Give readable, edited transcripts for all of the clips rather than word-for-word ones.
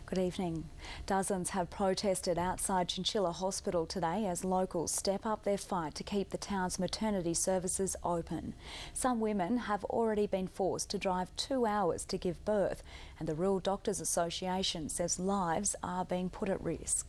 Good evening. Dozens have protested outside Chinchilla Hospital today as locals step up their fight to keep the town's maternity services open. Some women have already been forced to drive 2 hours to give birth, and the Rural Doctors Association says lives are being put at risk.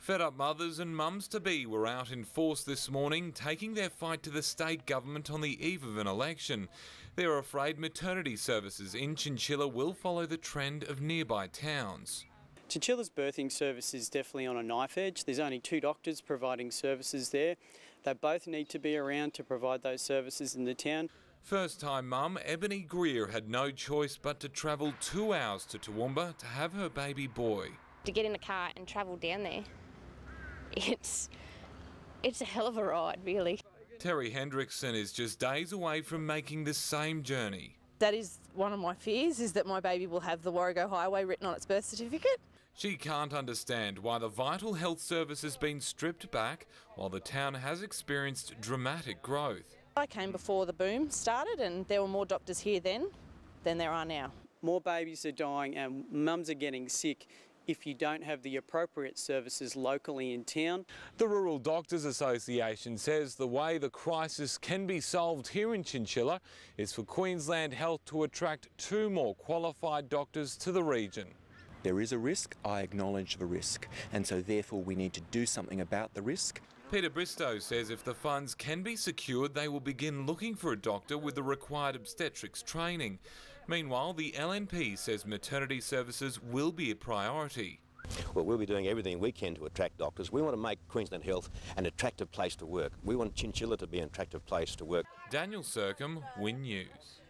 Fed-up mothers and mums-to-be were out in force this morning, taking their fight to the state government on the eve of an election. They're afraid maternity services in Chinchilla will follow the trend of nearby towns. Chinchilla's birthing service is definitely on a knife edge. There's only 2 doctors providing services there. They both need to be around to provide those services in the town. First-time mum Ebony Greer had no choice but to travel 2 hours to Toowoomba to have her baby boy. To get in the car and travel down there, it's a hell of a ride, really. Terry Hendrickson is just days away from making the same journey. That is one of my fears, is that my baby will have the Warrego Highway written on its birth certificate. She can't understand why the vital health service has been stripped back while the town has experienced dramatic growth. I came before the boom started and there were more doctors here then than there are now. More babies are dying and mums are getting sick if you don't have the appropriate services locally in town. The Rural Doctors Association says the way the crisis can be solved here in Chinchilla is for Queensland Health to attract 2 more qualified doctors to the region. There is a risk, I acknowledge the risk, and so therefore we need to do something about the risk. Peter Bristow says if the funds can be secured, they will begin looking for a doctor with the required obstetrics training. Meanwhile, the LNP says maternity services will be a priority. Well, we'll be doing everything we can to attract doctors. We want to make Queensland Health an attractive place to work. We want Chinchilla to be an attractive place to work. Daniel Circum, WIN News.